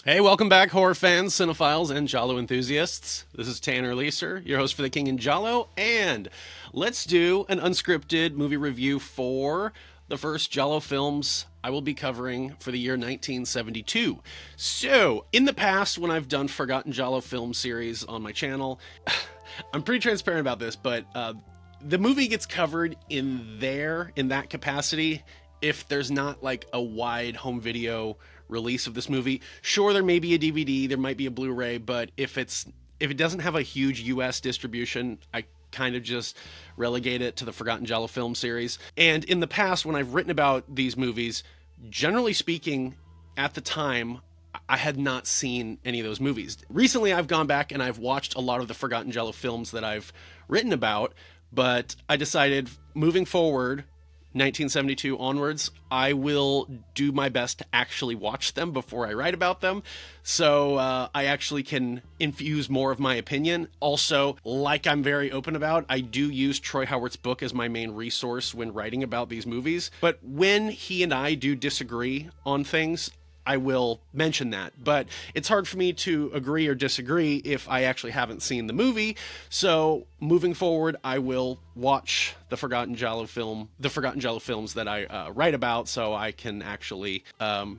Hey, welcome back, horror fans, cinephiles, and giallo enthusiasts. This is Tanner Leeser, your host for TheKingInGiallo, and let's do an unscripted movie review for the first giallo films I will be covering for the year 1972. So, in the past, when I've done Forgotten Giallo film series on my channel, I'm pretty transparent about this, but the movie gets covered in that capacity if there's not like a wide home video release of this movie. Sure, there may be a DVD, there might be a Blu-ray, but if it doesn't have a huge US distribution, I kind of just relegate it to the Forgotten Giallo film series. And in the past, when I've written about these movies, generally speaking, at the time, I had not seen any of those movies. Recently, I've gone back and I've watched a lot of the Forgotten Giallo films that I've written about, but I decided moving forward, 1972 onwards, I will do my best to actually watch them before I write about them, so I actually can infuse more of my opinion. Also, like I'm very open about, I do use Troy Howarth's book as my main resource when writing about these movies, but when he and I do disagree on things, I will mention that. But it's hard for me to agree or disagree if I actually haven't seen the movie. So moving forward, I will watch the Forgotten Giallo films that I write about, so I can actually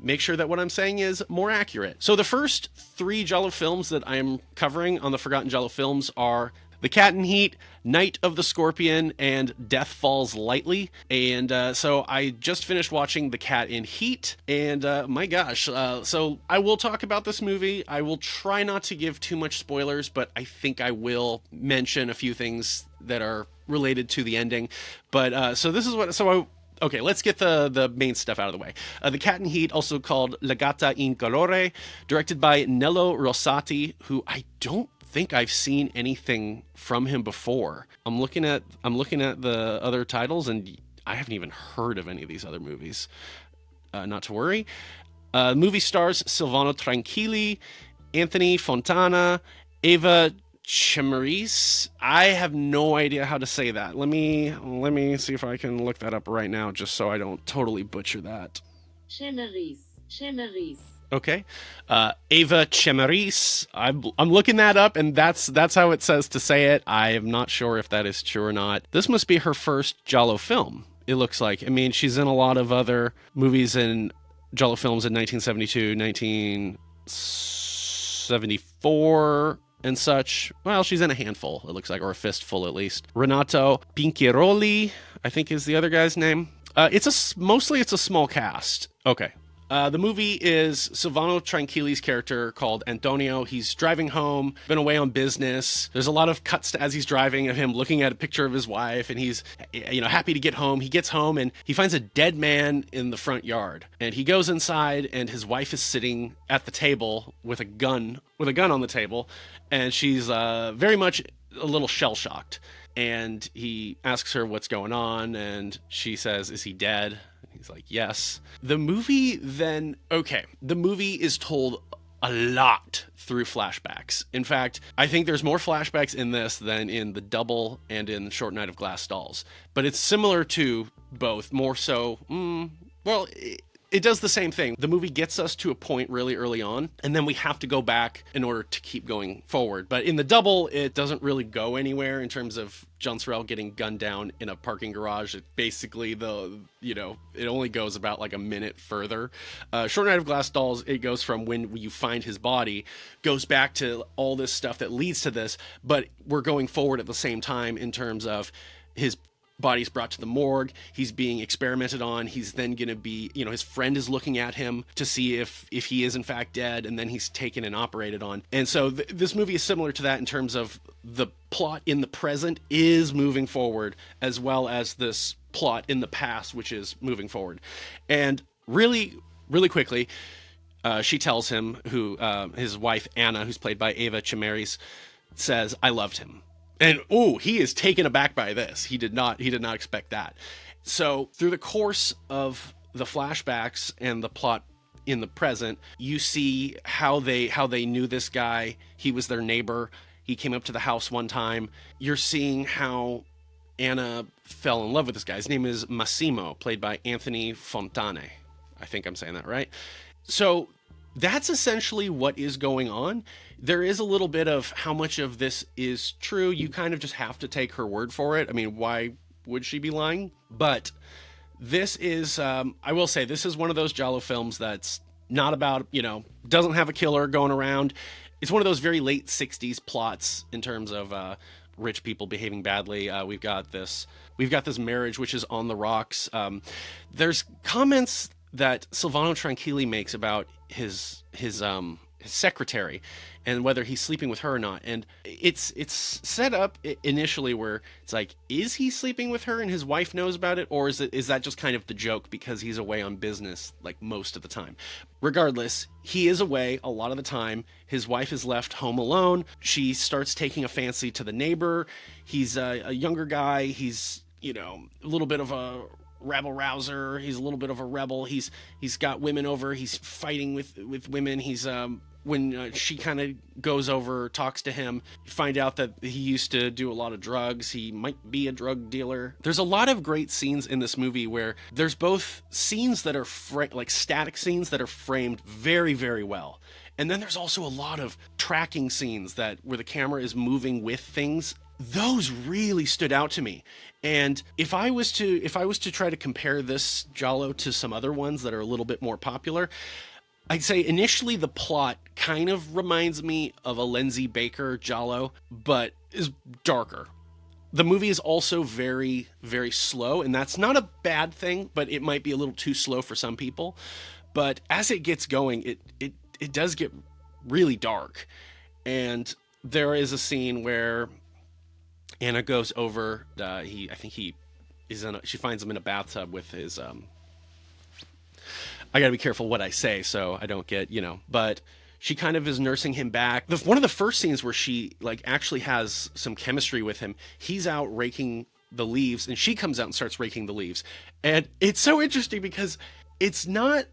make sure that what I'm saying is more accurate. So the first three Giallo films that I'm covering on the Forgotten Giallo films are The Cat in Heat, Night of the Scorpion, and Death Falls Lightly. And so I just finished watching The Cat in Heat, and my gosh, so I will talk about this movie. I will try not to give too much spoilers, but I think I will mention a few things that are related to the ending. But so this is what, so I, okay, let's get the main stuff out of the way. The Cat in Heat, also called La gatta in calore, directed by Nello Rossati, who I don't think I've seen anything from him before. I'm looking at the other titles, and I haven't even heard of any of these other movies. Not to worry. Movie stars Silvano Tranquilli, Anthony Fontana, Eva Czemerys. I have no idea how to say that. Let me see if I can look that up right now, just so I don't totally butcher that. Czemerys. Okay. Eva Czemerys. I'm looking that up, and that's how it says to say it. I am not sure if that is true or not. This must be her first giallo film, it looks like. I mean, she's in a lot of other movies and giallo films in 1972, 1974, and such. Well, she's in a handful, it looks like, or a fistful at least. Renato Pinciroli, I think, is the other guy's name. Mostly it's a small cast. Okay. The movie is Silvano Tranquilli's character called Antonio. He's driving home, been away on business. There's a lot of cuts as he's driving of him looking at a picture of his wife, and he's, happy to get home. He gets home and he finds a dead man in the front yard. And he goes inside, and his wife is sitting at the table with a gun on the table, and she's very much a little shell-shocked. And he asks her what's going on, and she says, "Is he dead?" He's like, "Yes." The movie is told a lot through flashbacks. In fact, I think there's more flashbacks in this than in The Double and in Short Night of Glass Dolls. But it's similar to both, more so, it does the same thing. The movie gets us to a point really early on, and then we have to go back in order to keep going forward. But in The Double, it doesn't really go anywhere in terms of John Sorrell getting gunned down in a parking garage. It basically, it only goes about like a minute further. Short Night of Glass Dolls, it goes from when you find his body, goes back to all this stuff that leads to this, but we're going forward at the same time in terms of his body's brought to the morgue, he's being experimented on, he's then going to be, his friend is looking at him to see if he is in fact dead, and then he's taken and operated on. And so this movie is similar to that in terms of the plot in the present is moving forward, as well as this plot in the past, which is moving forward. And really, really quickly, she tells him, his wife Anna, who's played by Eva Czemerys, says, "I loved him." And he is taken aback by this. He did not expect that. So through the course of the flashbacks and the plot in the present, you see how they knew this guy. He was their neighbor. He came up to the house one time. You're seeing how Anna fell in love with this guy. His name is Massimo, played by Anthony Fontane. I think I'm saying that right. So that's essentially what is going on. There is a little bit of how much of this is true. You kind of just have to take her word for it. I mean, why would she be lying? But this is, I will say, this is one of those giallo films that's not about, doesn't have a killer going around. It's one of those very late 60s plots in terms of rich people behaving badly. We've got this marriage which is on the rocks. There's comments that Silvano Tranquilli makes about his secretary and whether he's sleeping with her or not. And it's set up initially where it's like, is he sleeping with her and his wife knows about it, or is that just kind of the joke because he's away on business like most of the time? Regardless, he is away a lot of the time. His wife is left home alone. She starts taking a fancy to the neighbor. He's a younger guy. He's a little bit of a rabble rouser. He's a little bit of a rebel. He's got women over. He's fighting with women. He's when she kind of goes over, talks to him, you find out that he used to do a lot of drugs. He might be a drug dealer. There's a lot of great scenes in this movie where there's both scenes that are like static scenes that are framed very, very well. And then there's also a lot of tracking scenes where the camera is moving with things. Those really stood out to me. And if I was to try to compare this giallo to some other ones that are a little bit more popular, I'd say initially the plot kind of reminds me of a Lindsay Baker giallo, but is darker. The movie is also very, very slow, and that's not a bad thing, but it might be a little too slow for some people. But as it gets going, it does get really dark. And there is a scene where Anna goes over, she finds him in a bathtub with his, I gotta be careful what I say so I don't get, but she kind of is nursing him back. One of the first scenes where she like actually has some chemistry with him, he's out raking the leaves and she comes out and starts raking the leaves. And it's so interesting because it's not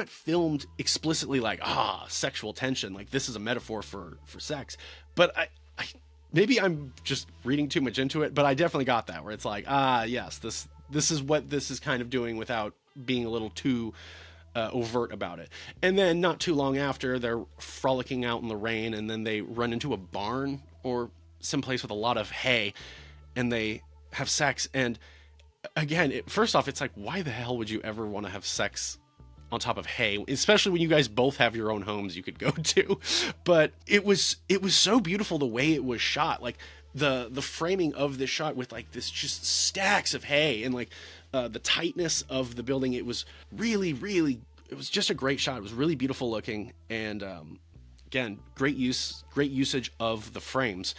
filmed explicitly like, sexual tension, like this is a metaphor for sex. But I maybe I'm just reading too much into it, but I definitely got that where it's like, yes, this is what this is kind of doing without being a little too overt about it. And then not too long after, they're frolicking out in the rain, and then they run into a barn or someplace with a lot of hay, and they have sex. And again, first off, it's like, why the hell would you ever want to have sex on top of hay, especially when you guys both have your own homes you could go to? But it was so beautiful the way it was shot, like the framing of this shot with like this just stacks of hay and like the tightness of the building. It was really, really, it was just a great shot. It was really beautiful looking, and again, great usage of the frames.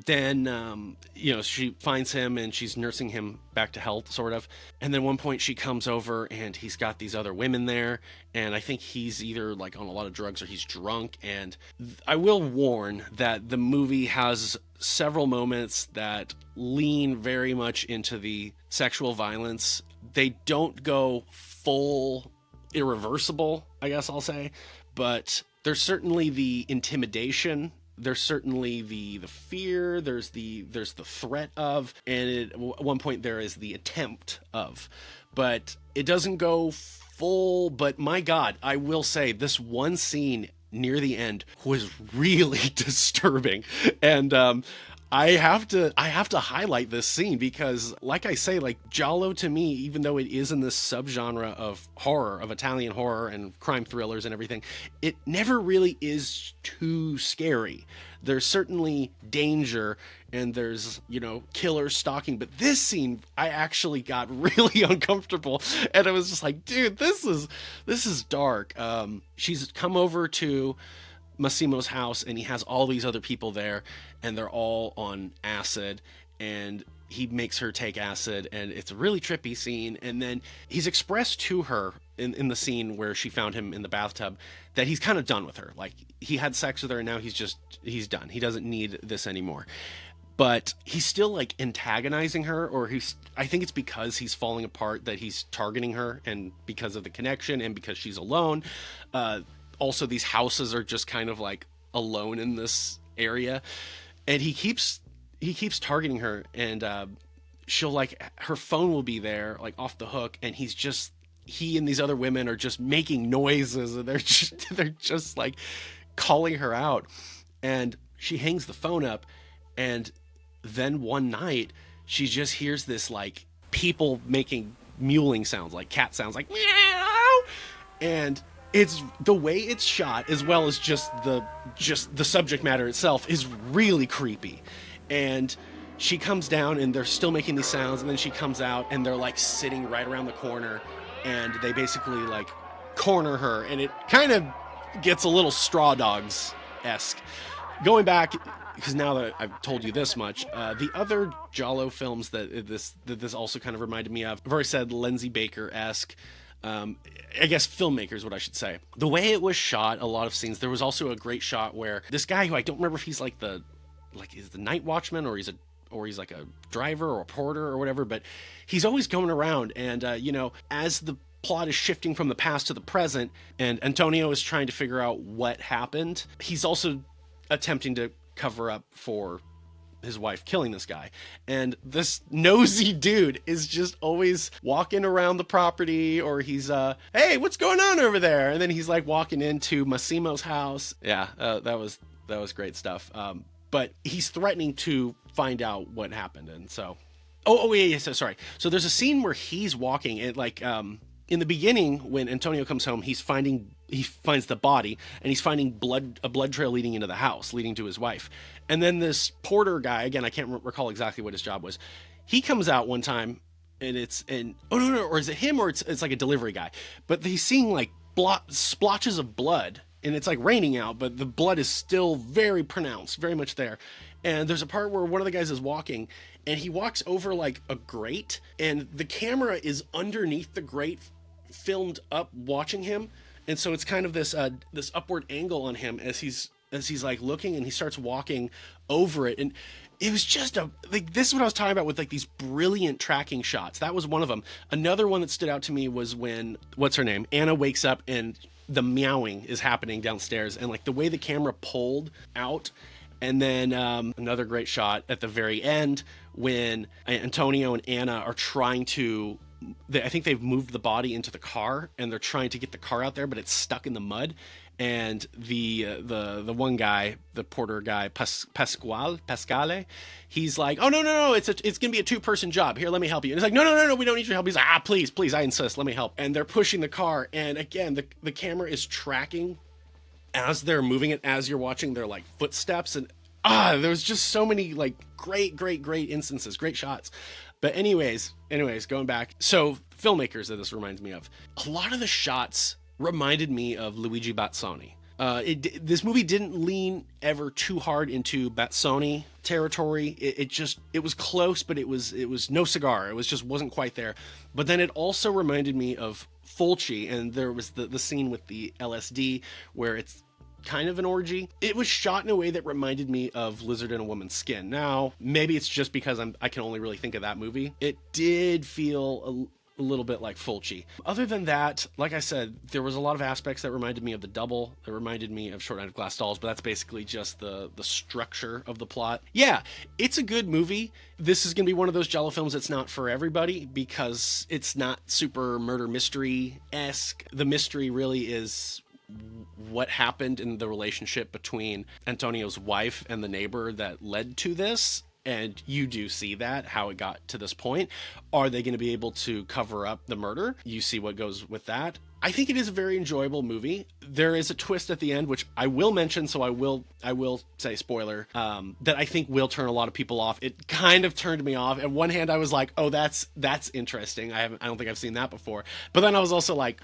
Then she finds him and she's nursing him back to health, sort of. And then one point she comes over and he's got these other women there, and I think he's either like on a lot of drugs or he's drunk. And I will warn that the movie has several moments that lean very much into the sexual violence. They don't go full irreversible, I guess I'll say, but there's certainly the intimidation, there's certainly the fear, there's the threat of, and at one point there is the attempt of, but it doesn't go full. But my God, I will say this one scene near the end was really disturbing, and I have to highlight this scene because, like I say, like giallo to me, even though it is in this subgenre of horror, of Italian horror and crime thrillers and everything, it never really is too scary. There's certainly danger and there's, killer stalking, but this scene, I actually got really uncomfortable, and I was just like, dude, this is dark. She's come over to Massimo's house and he has all these other people there and they're all on acid, and he makes her take acid, and it's a really trippy scene. And then he's expressed to her in the scene where she found him in the bathtub that he's kind of done with her. Like, he had sex with her and now he's done. He doesn't need this anymore. But he's still like antagonizing her, or I think it's because he's falling apart that he's targeting her, and because of the connection and because she's alone. Also, these houses are just kind of like alone in this area, and he keeps targeting her, and she'll like, her phone will be there like off the hook, and he's he and these other women are just making noises, and they're just like calling her out. And she hangs the phone up, and then one night she just hears this like people making mewling sounds, like cat sounds, like meow. And it's the way it's shot, as well as just the subject matter itself, is really creepy. And she comes down and they're still making these sounds, and then she comes out and they're like sitting right around the corner, and they basically like corner her, and it kind of gets a little Straw Dogs-esque. Going back, because now that I've told you this much, the other giallo films that this also kind of reminded me of, I've already said Lindsay Baker-esque, I guess filmmaker is what I should say. The way it was shot, a lot of scenes, there was also a great shot where this guy, who I don't remember if he's like is the night watchman, or he's like a driver or a porter or whatever, but he's always going around, and as the plot is shifting from the past to the present and Antonio is trying to figure out what happened, he's also attempting to cover up for his wife killing this guy. And this nosy dude is just always walking around the property, or he's hey, what's going on over there? And then he's like walking into Massimo's house. Yeah, that was great stuff. But he's threatening to find out what happened. And so yeah, so sorry. So there's a scene where he's walking, and like in the beginning, when Antonio comes home, he finds the body, and he's finding a blood trail leading into the house, leading to his wife. And then this porter guy, again, I can't recall exactly what his job was, he comes out one time, and oh no, or is it him, or it's like a delivery guy, but he's seeing like splotches of blood, and it's like raining out, but the blood is still very pronounced, very much there. And there's a part where one of the guys is walking, and he walks over like a grate, and the camera is underneath the grate, filmed up, watching him. And so it's kind of this upward angle on him as he's like looking, and he starts walking over it. And it was just this is what I was talking about with like these brilliant tracking shots. That was one of them. Another one that stood out to me was when, what's her name, Anna wakes up and the meowing is happening downstairs, and like the way the camera pulled out. And then another great shot at the very end when Antonio and Anna are trying to, I think they've moved the body into the car, and they're trying to get the car out there, but it's stuck in the mud. And the one guy, the porter guy, Pasquale, he's like, oh no, it's gonna be a 2-person job. Here, let me help you. And he's like, no, we don't need your help. He's like, please, I insist, let me help. And they're pushing the car, and again, the camera is tracking as they're moving it, as you're watching their like footsteps, and there was just so many like great instances, great shots. But anyways, going back, so filmmakers that this reminds me of, a lot of the shots reminded me of Luigi Bazzoni. This movie didn't lean ever too hard into Bazzoni territory. It was close, but it was no cigar. It just wasn't quite there. But then it also reminded me of Fulci, and there was the scene with the LSD where it's kind of an orgy. It was shot in a way that reminded me of Lizard in a Woman's Skin. Now, maybe it's just because I can only really think of that movie. It did feel a little bit like Fulci. Other than that, like I said, there was a lot of aspects that reminded me of The Double, that reminded me of Short Night of Glass Dolls, but that's basically just the structure of the plot. Yeah, it's a good movie. This is going to be one of those giallo films that's not for everybody, because it's not super murder mystery-esque. The mystery really is what happened in the relationship between Antonio's wife and the neighbor that led to this. And you do see that, how it got to this point. Are they going to be able to cover up the murder? You see what goes with that. I think it is a very enjoyable movie. There is a twist at the end, which I will mention, so I will say spoiler, that I think will turn a lot of people off. It kind of turned me off. At one hand, I was like, oh, that's interesting. I don't think I've seen that before. But then I was also like,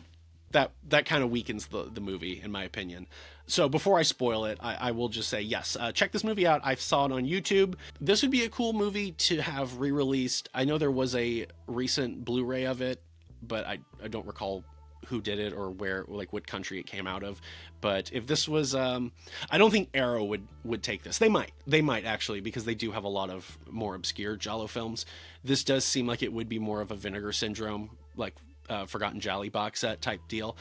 that kind of weakens the movie, in my opinion. So before I spoil it, I will just say, yes, check this movie out. I saw it on YouTube. This would be a cool movie to have re-released. I know there was a recent Blu-ray of it, but I don't recall who did it or where, like what country it came out of. But if this was, I don't think Arrow would take this. They might actually, because they do have a lot of more obscure giallo films. This does seem like it would be more of a Vinegar Syndrome, like Forgotten Gialli box set type deal.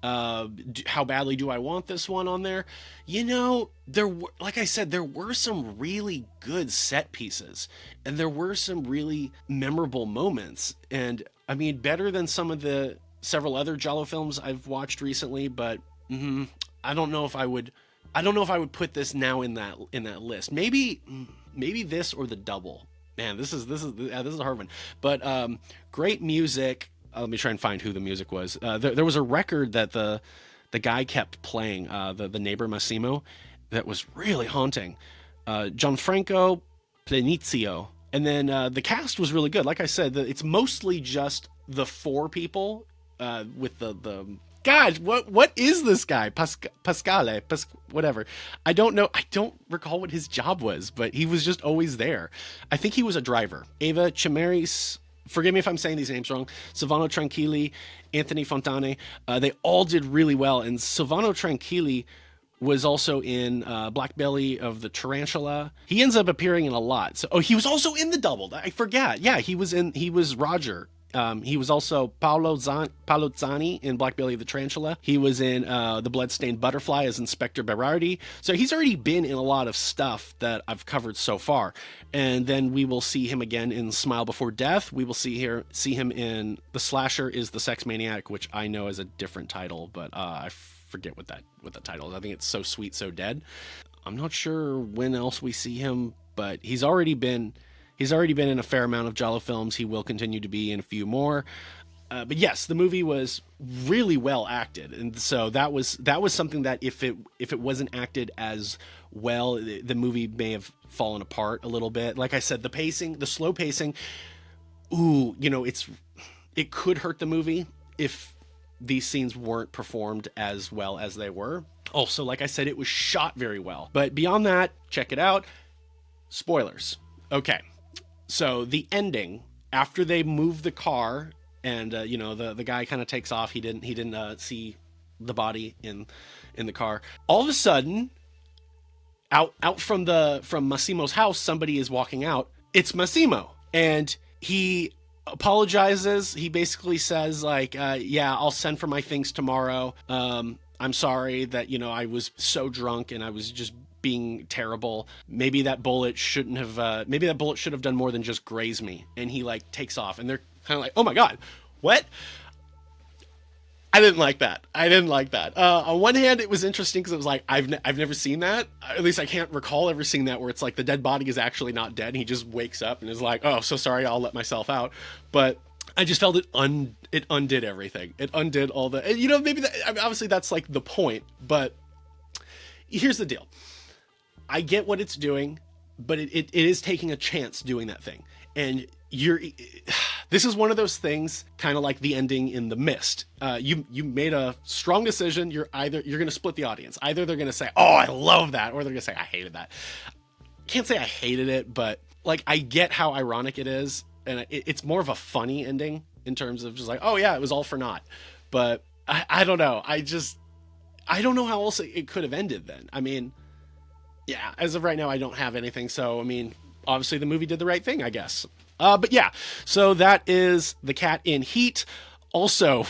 How badly do I want this one on there? Like I said, there were some really good set pieces, and there were some really memorable moments. And I mean, better than some of the several other giallo films I've watched recently, but I don't know if I would. I don't know if I would put this now in that list. Maybe this or The Double. Man, this is a hard one. But great music. Let me try and find who the music was. There was a record that the guy kept playing. The neighbor Massimo, that was really haunting. Gianfranco Plenizio. And then the cast was really good. Like I said, it's mostly just the four people with the God, what is this guy? Pasquale, whatever. I don't know. I don't recall what his job was, but he was just always there. I think he was a driver. Eva Czemerys, forgive me if I'm saying these names wrong. Silvano Tranquilli, Anthony Fontane. They all did really well. And Silvano Tranquilli was also in Black Belly of the Tarantula. He ends up appearing in a lot. So, he was also in The Double. I forgot. Yeah, he was Roger. He was also Paolo Zani in Black Belly of the Tarantula. He was in The Bloodstained Butterfly as Inspector Berardi. So he's already been in a lot of stuff that I've covered so far. And then we will see him again in Smile Before Death. We will see him in The Slasher is the Sex Maniac, which I know is a different title, but I forget what the title is. I think it's So Sweet, So Dead. I'm not sure when else we see him, but he's already been in a fair amount of giallo films. He will continue to be in a few more. But yes, the movie was really well acted, and so that was something that if it wasn't acted as well, the movie may have fallen apart a little bit. Like I said, the slow pacing, it could hurt the movie if these scenes weren't performed as well as they were. Also, like I said, it was shot very well. But beyond that, check it out. Spoilers. Okay. So the ending, after they move the car and the guy kind of takes off, he didn't see the body in the car. All of a sudden, out from Massimo's house, somebody is walking out. It's Massimo, and he apologizes. He basically says like, yeah, I'll send for my things tomorrow. I'm sorry that I was so drunk and I was just being terrible. Maybe that bullet should have done more than just graze me. And he like takes off, and they're kind of like, oh my God, what? I didn't like that. On one hand, it was interesting because it was like, I've never seen that. At least I can't recall ever seeing that, where it's like the dead body is actually not dead. And he just wakes up and is like, oh, so sorry, I'll let myself out. But I just felt it undid everything. It undid all the, maybe obviously that's like the point, but here's the deal. I get what it's doing, but it is taking a chance doing that thing. And this is one of those things, kind of like the ending in The Mist. You made a strong decision. You're going to split the audience. Either they're going to say, oh, I love that, or they're going to say, I hated that. Can't say I hated it, but like, I get how ironic it is. And it's more of a funny ending in terms of just like, oh yeah, it was all for naught. But I don't know. I don't know how else it could have ended then. I mean, yeah, as of right now, I don't have anything. So, I mean, obviously the movie did the right thing, I guess. But yeah, so that is The Cat in Heat. Also,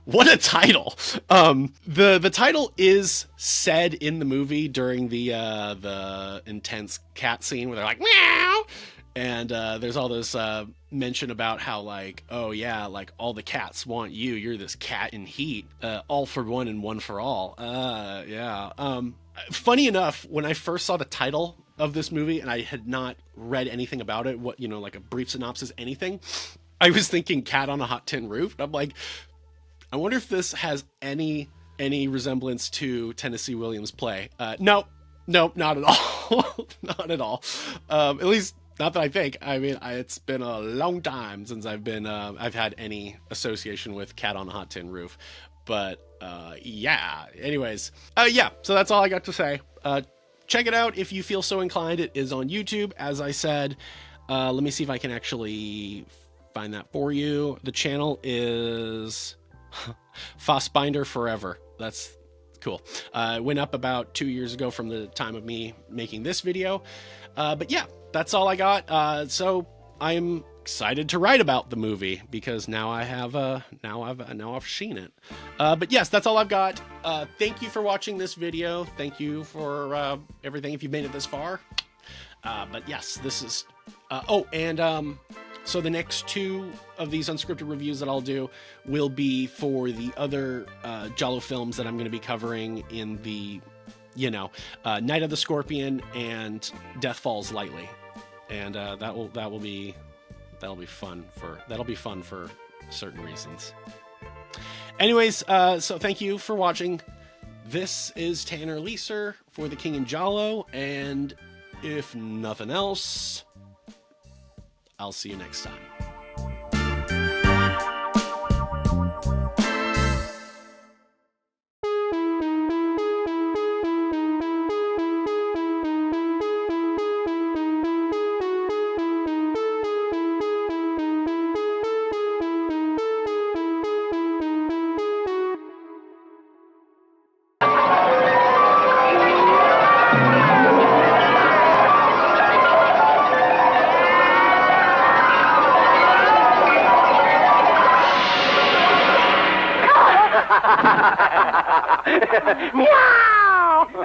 what a title. The title is said in the movie during the intense cat scene where they're like, meow. And there's all this mention about how like, oh yeah, like all the cats want you. You're this cat in heat. All for one and one for all. Yeah. Funny enough, when I first saw the title of this movie and I had not read anything about it, like a brief synopsis, anything, I was thinking Cat on a Hot Tin Roof. I'm like, I wonder if this has any resemblance to Tennessee Williams' play. No, not at all. Not at all. At least not that I think. I mean, it's been a long time since I've had any association with Cat on a Hot Tin Roof. But yeah, anyways, yeah, so that's all I got to say. Check it out if you feel so inclined. It is on YouTube, as I said. Let me see if I can actually find that for you. The channel is Fassbinder Forever. That's cool. It went up about 2 years ago from the time of me making this video. But yeah, that's all I got. So I'm excited to write about the movie because now I've seen it. But yes, that's all I've got. Thank you for watching this video. Thank you for everything if you've made it this far. But yes, this is So the next two of these unscripted reviews that I'll do will be for the other giallo films that I'm going to be covering in the, Night of the Scorpion and Death Falls Lightly, and that'll be fun for certain reasons. Anyways, so thank you for watching. This is Tanner Leeser for The King in Giallo, and if nothing else, I'll see you next time. Meow!